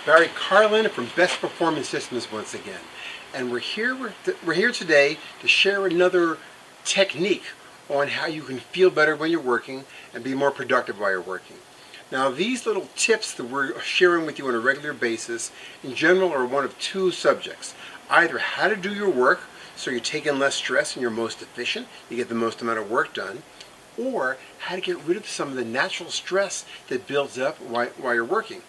Barry Carlin from Best Performance Systems once again. And we're here today to share another technique on how you can feel better when you're working and be more productive while you're working. Now, these little tips that we're sharing with you on a regular basis in general are one of two subjects. Either how to do your work so you're taking less stress and you're most efficient, you get the most amount of work done, or how to get rid of some of the natural stress that builds up while you're working.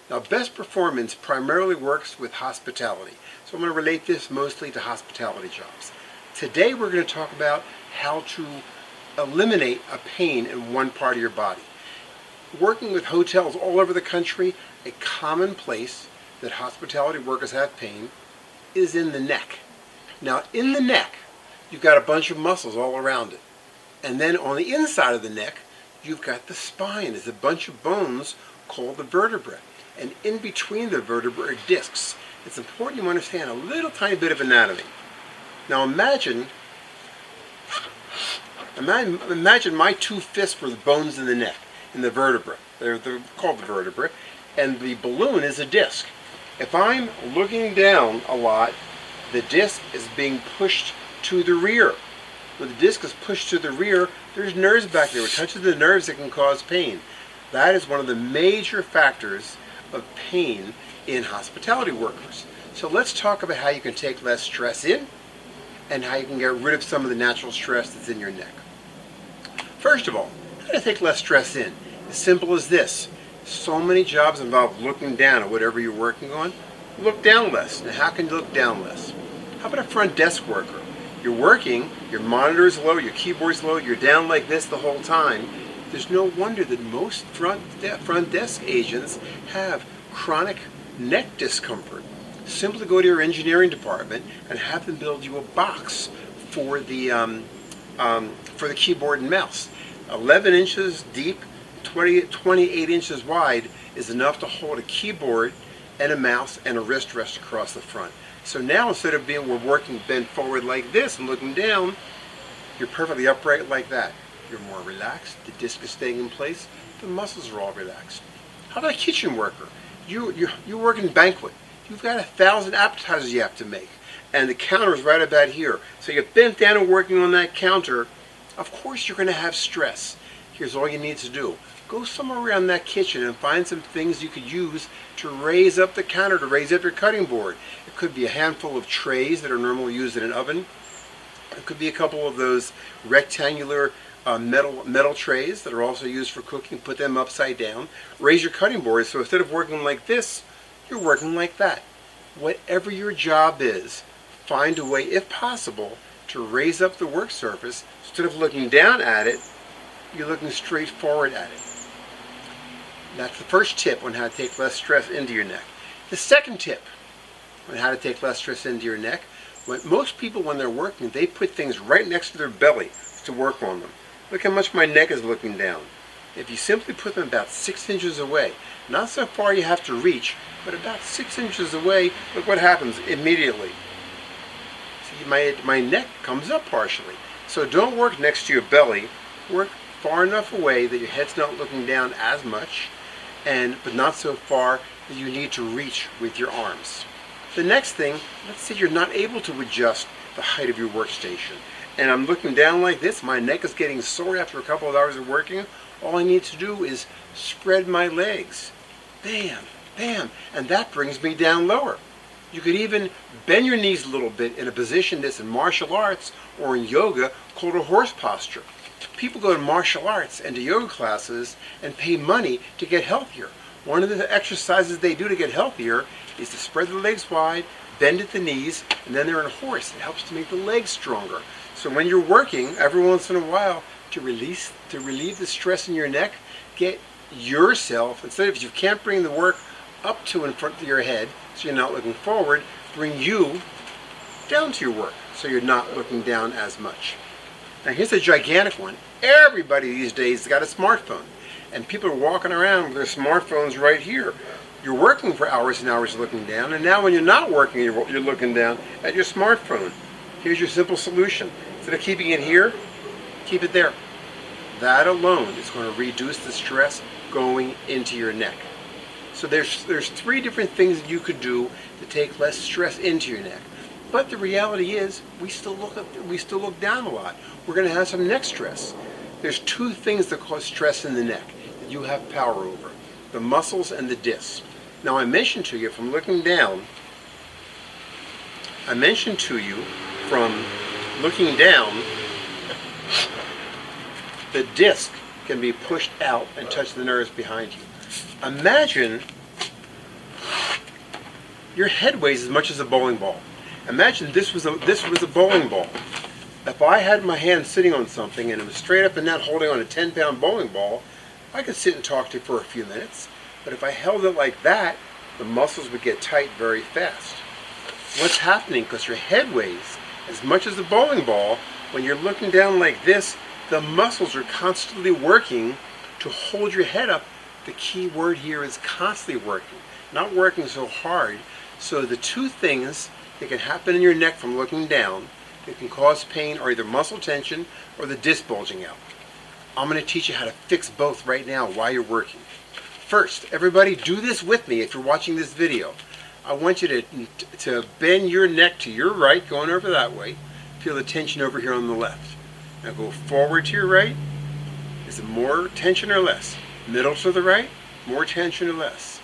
Now, Best Performance primarily works with hospitality, so I'm going to relate this mostly to hospitality jobs. Today we're going to talk about how to eliminate a pain in one part of your body. Working with hotels all over the country, a common place that hospitality workers have pain is in the neck. Now, in the neck, you've got a bunch of muscles all around it. And then on the inside of the neck, you've got the spine. There's a bunch of bones called the vertebrae. And in between the vertebrae are discs. It's important you understand a little tiny bit of anatomy. Now imagine my two fists were the bones in the neck, in the vertebrae. They're called the vertebrae. And the balloon is a disc. If I'm looking down a lot, the disc is being pushed to the rear. When the disc is pushed to the rear, there's nerves back there. It touches the nerves that can cause pain. That is one of the major factors of pain in hospitality workers. So let's talk about how you can take less stress in and how you can get rid of some of the natural stress that's in your neck. First of all, how to take less stress in? As simple as this. So many jobs involve looking down at whatever you're working on. Look down less. Now, how can you look down less? How about a front desk worker? You're working, your monitor's low, your keyboard's low, you're down like this the whole time. There's no wonder that most front desk agents have chronic neck discomfort. Simply go to your engineering department and have them build you a box for the keyboard and mouse. 11 inches deep, 28 inches wide is enough to hold a keyboard and a mouse and a wrist rest across the front. So now instead of we're working bent forward like this and looking down, you're perfectly upright like that. You're more relaxed, the disc is staying in place, the muscles are all relaxed. How about a kitchen worker? You work in banquet. You've got 1,000 appetizers you have to make, and the counter is right about here. So you're bent down and working on that counter. Of course you're going to have stress. Here's all you need to do. Go somewhere around that kitchen and find some things you could use to raise up the counter, to raise up your cutting board. It could be a handful of trays that are normally used in an oven. It could be a couple of those rectangular metal trays that are also used for cooking. Put them upside down. Raise your cutting board, so instead of working like this, you're working like that. Whatever your job is, find a way, if possible, to raise up the work surface. Instead of looking down at it, you're looking straight forward at it. That's the first tip on how to take less stress into your neck. The second tip on how to take less stress into your neck, most people when they're working, they put things right next to their belly to work on them. Look how much my neck is looking down. If you simply put them about 6 inches away, not so far you have to reach, but about 6 inches away, look what happens immediately. See, my neck comes up partially. So don't work next to your belly. Work far enough away that your head's not looking down as much, but not so far that you need to reach with your arms. The next thing, let's say you're not able to adjust the height of your workstation. And I'm looking down like this, my neck is getting sore after a couple of hours of working. All I need to do is spread my legs. Bam, bam, and that brings me down lower. You could even bend your knees a little bit in a position that's in martial arts or in yoga called a horse posture. People go to martial arts and to yoga classes and pay money to get healthier. One of the exercises they do to get healthier is to spread the legs wide, bend at the knees, and then they're in a horse. It helps to make the legs stronger. So when you're working, every once in a while, to relieve the stress in your neck, get yourself, instead of, if you can't bring the work up to in front of your head, so you're not looking forward, bring you down to your work, so you're not looking down as much. Now here's a gigantic one. Everybody these days has got a smartphone, and people are walking around with their smartphones right here. You're working for hours and hours looking down, and now when you're not working, you're looking down at your smartphone. Here's your simple solution. Instead of keeping it here, keep it there. That alone is going to reduce the stress going into your neck. So there's three different things that you could do to take less stress into your neck. But the reality is, we still look down a lot. We're going to have some neck stress. There's two things that cause stress in the neck that you have power over: the muscles and the discs. Now, I mentioned to you from looking down. The disc can be pushed out and touch the nerves behind you. Imagine your head weighs as much as a bowling ball. Imagine this was a bowling ball. If I had my hand sitting on something and it was straight up and down holding on a 10-pound bowling ball, I could sit and talk to you for a few minutes. But if I held it like that, the muscles would get tight very fast. What's happening, because your head weighs as much as a bowling ball, when you're looking down like this, the muscles are constantly working to hold your head up. The key word here is constantly working, not working so hard. So the two things that can happen in your neck from looking down that can cause pain are either muscle tension or the disc bulging out. I'm going to teach you how to fix both right now while you're working. First, everybody, do this with me if you're watching this video. I want you to bend your neck to your right, going over that way. Feel the tension over here on the left. Now go forward to your right. Is it more tension or less? Middle to the right, more tension or less.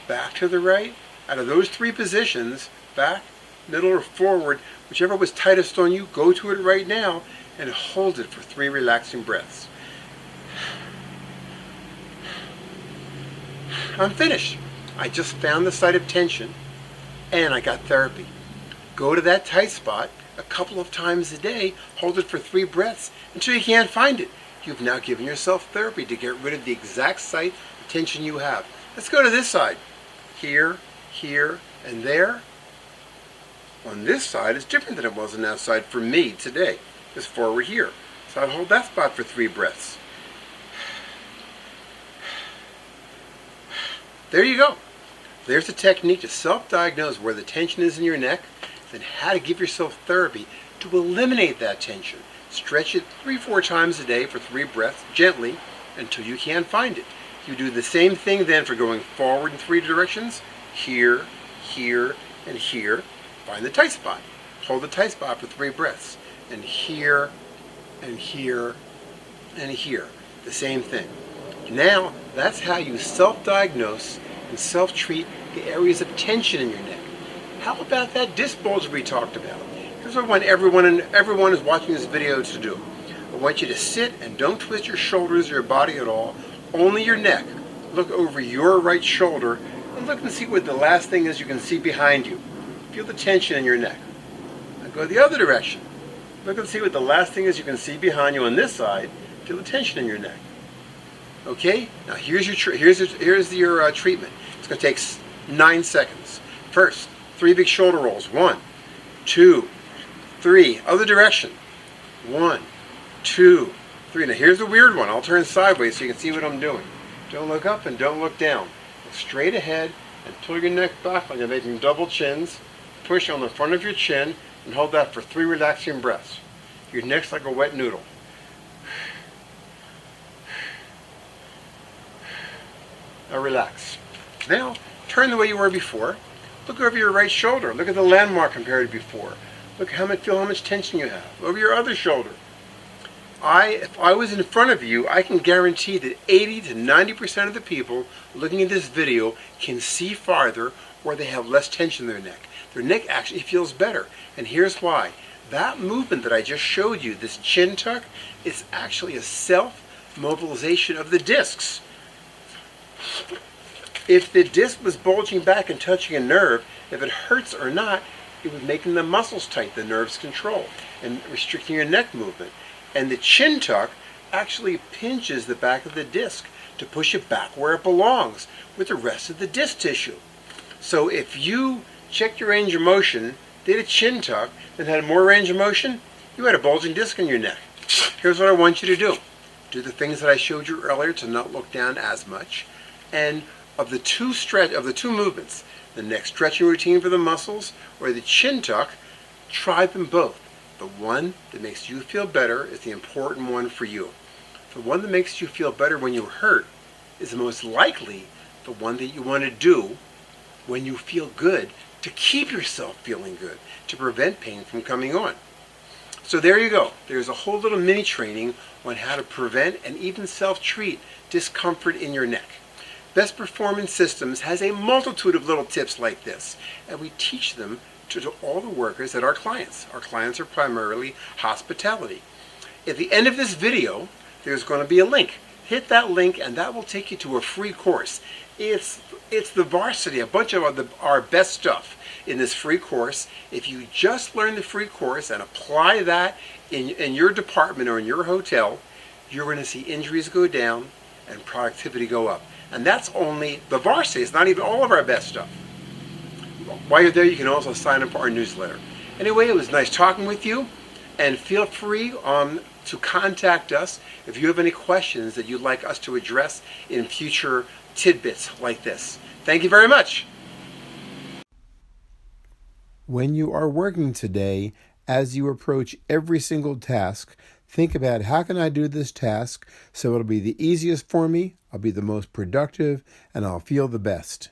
Back to the right. Out of those three positions, back, middle, or forward, whichever was tightest on you, go to it right now and hold it for 3 relaxing breaths. I'm finished. I just found the site of tension and I got therapy. Go to that tight spot a couple of times a day, hold it for 3 breaths until you can't find it. You've now given yourself therapy to get rid of the exact site of tension you have. Let's go to this side. Here, here, and there. On this side, it's different than it was on that side for me today. It's forward here. So I'd hold that spot for 3 breaths. There you go. There's a technique to self-diagnose where the tension is in your neck and how to give yourself therapy to eliminate that tension. Stretch it 3-4 times a day for 3 breaths gently until you can't find it. You do the same thing then for going forward in 3 directions. Here, here, and here. Find the tight spot. Hold the tight spot for 3 breaths. And here, and here, and here. The same thing. Now, that's how you self-diagnose and self-treat the areas of tension in your neck. How about that disc bulge we talked about? Here's what I want everyone who's watching this video to do. I want you to sit and don't twist your shoulders or your body at all. Only your neck. Look over your right shoulder and look and see what the last thing is you can see behind you. Feel the tension in your neck. Now go the other direction. Look and see what the last thing is you can see behind you on this side. Feel the tension in your neck. Okay? Now here's your treatment. It's going to take 9 seconds. First, 3 big shoulder rolls. 1, 2, 3. Other direction. 1, 2, 3. Now here's a weird one. I'll turn sideways so you can see what I'm doing. Don't look up and don't look down. Look straight ahead and pull your neck back like you're making double chins. Push on the front of your chin and hold that for 3 relaxing breaths. Your neck's like a wet noodle. Now relax. Now turn the way you were before. Look over your right shoulder. Look at the landmark compared to before. Look feel how much tension you have. Over your other shoulder. If I was in front of you, I can guarantee that 80 to 90% of the people looking at this video can see farther or they have less tension in their neck. Their neck actually feels better. And here's why. That movement that I just showed you, this chin tuck, is actually a self-mobilization of the discs. If the disc was bulging back and touching a nerve, if it hurts or not, it was making the muscles tight, the nerves control, and restricting your neck movement. And the chin tuck actually pinches the back of the disc to push it back where it belongs with the rest of the disc tissue. So if you checked your range of motion, did a chin tuck, then had more range of motion, you had a bulging disc in your neck. Here's what I want you to do. Do the things that I showed you earlier to not look down as much. And of the two movements, the neck stretching routine for the muscles or the chin tuck, try them both. The one that makes you feel better is the important one for you. The one that makes you feel better when you hurt is the most likely the one that you want to do when you feel good, to keep yourself feeling good, to prevent pain from coming on. So there you go. There's a whole little mini training on how to prevent and even self-treat discomfort in your neck. Best Performance Systems has a multitude of little tips like this, and we teach them to all the workers that are clients. Our clients are primarily hospitality. At the end of this video, there's going to be a link. Hit that link and that will take you to a free course. It's the varsity, a bunch of our best stuff in this free course. If you just learn the free course and apply that in your department or in your hotel, you're going to see injuries go down and productivity go up. And that's only the varsity. It's not even all of our best stuff. While you're there, you can also sign up for our newsletter. Anyway, it was nice talking with you, and feel free to contact us if you have any questions that you'd like us to address in future tidbits like this. Thank you very much. When you are working today, as you approach every single task, think about, how can I do this task so it'll be the easiest for me, I'll be the most productive, and I'll feel the best.